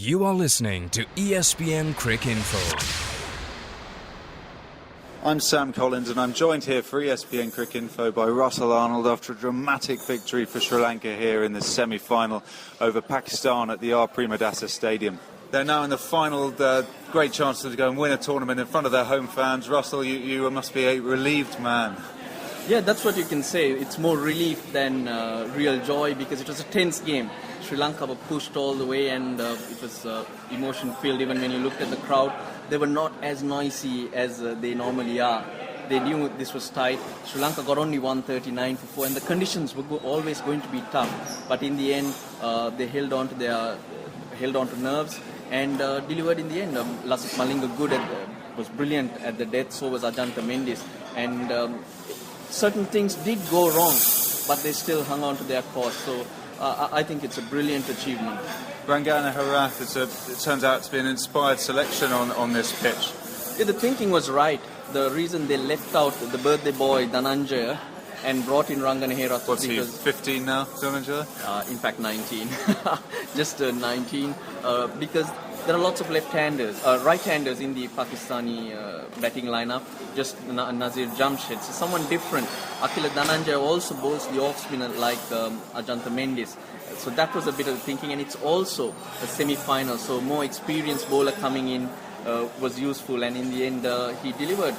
You are listening to ESPN Crick Info. I'm Sam Collins and I'm joined here for ESPN Crick Info by Russel Arnold after a dramatic victory for Sri Lanka here in the semi-final over Pakistan at the R. Premadasa Stadium. They're now in the final, great chance to go and win a tournament in front of their home fans. Russell, you must be a relieved man. Yeah, that's what you can say. It's more relief than real joy because it was a tense game. Sri Lanka were pushed all the way and it was emotion-filled. Even when you looked at the crowd, they were not as noisy as they normally are. They knew this was tight. Sri Lanka got only 139 for 4 and the conditions were always going to be tough. But in the end, they held on to nerves and delivered in the end. Lasith Malinga was brilliant at the death, so was Ajantha Mendis. And certain things did go wrong, but they still hung on to their course. So I think it's a brilliant achievement. Rangana Herath, it turns out to be an inspired selection on this pitch. Yeah, the thinking was right. The reason they left out the birthday boy Dhananjaya and brought in Rangana Herath was because... What's he, 15 now, Dhananjaya? In fact, 19. Just 19. Because there are lots of left-handers, right-handers in the Pakistani batting lineup, just Nazir Jamshed. So someone different. Akila Dhananjaya also bowls the off-spinner like Ajantha Mendis. So that was a bit of thinking, and it's also a semi-final, so more experienced bowler coming in was useful, and in the end he delivered.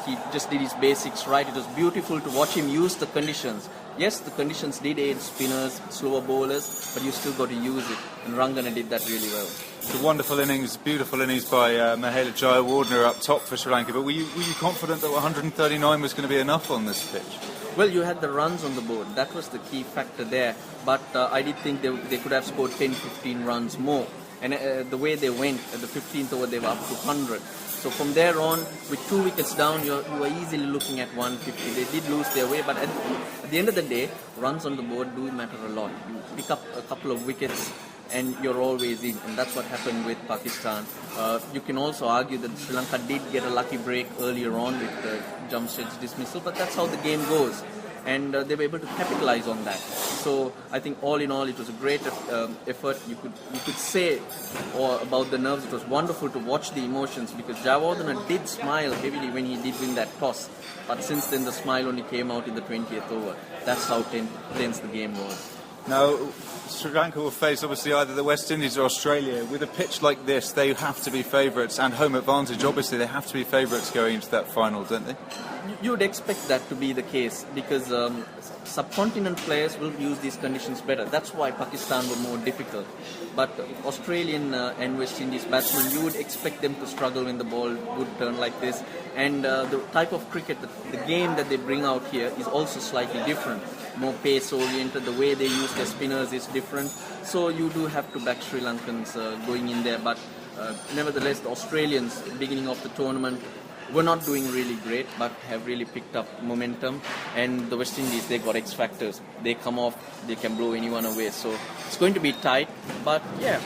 He just did his basics right. It was beautiful to watch him use the conditions. Yes, the conditions did aid spinners, slower bowlers, but you still got to use it, and Rangana did that really well. It's a wonderful innings, beautiful innings by Mahela Jayawardene up top for Sri Lanka, but were you confident that 139 was going to be enough on this pitch? Well, you had the runs on the board. That was the key factor there. But I did think they could have scored 10, 15 runs more. And the way they went, at the 15th over, they were up to 100. So from there on, with 2 wickets down, you were easily looking at 150. They did lose their way, but at the end of the day, runs on the board do matter a lot. You pick up a couple of wickets and you're always in, and that's what happened with Pakistan. You can also argue that Sri Lanka did get a lucky break earlier on with Jamshed's dismissal, but that's how the game goes. And they were able to capitalize on that. So I think all in all, it was a great effort. You could say about the nerves. It was wonderful to watch the emotions because Jayawardene did smile heavily when he did win that toss. But since then, the smile only came out in the 20th over. That's how tense the game was. Now, Sri Lanka will face obviously either the West Indies or Australia. With a pitch like this, they have to be favourites, and home advantage, obviously, they have to be favourites going into that final, don't they? You would expect that to be the case because subcontinent players will use these conditions better. That's why Pakistan were more difficult. But Australian and West Indies batsmen, you would expect them to struggle when the ball would turn like this. And the type of cricket, the game that they bring out here is also slightly different. More pace-oriented, the way they use their spinners is different. So you do have to back Sri Lankans going in there. But nevertheless, the Australians, beginning of the tournament, were not doing really great, but have really picked up momentum. And the West Indies, they got X factors. They come off, they can blow anyone away. So it's going to be tight, but yeah,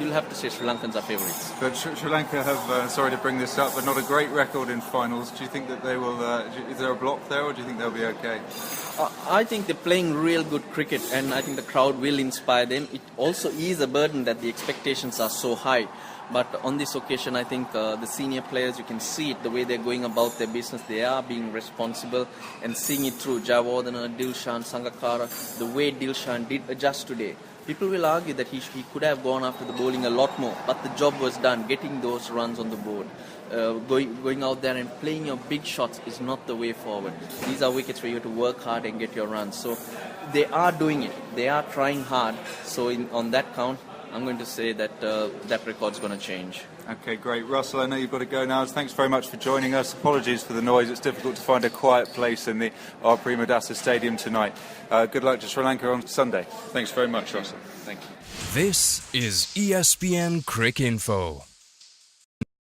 you'll have to say Sri Lankans are favourites. But Sri Lanka have, sorry to bring this up, but not a great record in finals. Do you think that they will, is there a block there, or do you think they'll be okay? I think they're playing real good cricket, and I think the crowd will inspire them. It also is a burden that the expectations are so high. But on this occasion, I think the senior players, you can see it, the way they're going about their business. They are being responsible and seeing it through. Jayawardene, Dilshan, Sangakkara, the way Dilshan did adjust today. People will argue that he could have gone after the bowling a lot more, but the job was done, getting those runs on the board. Going out there and playing your big shots is not the way forward. These are wickets where you have to work hard and get your runs. So they are doing it. They are trying hard. So on that count, I'm going to say that that record's going to change. Okay, great. Russell, I know you've got to go now. Thanks very much for joining us. Apologies for the noise. It's difficult to find a quiet place in the R. Premadasa Stadium tonight. Good luck to Sri Lanka on Sunday. Thanks very much, Russell. Thank you. This is ESPN Crick Info.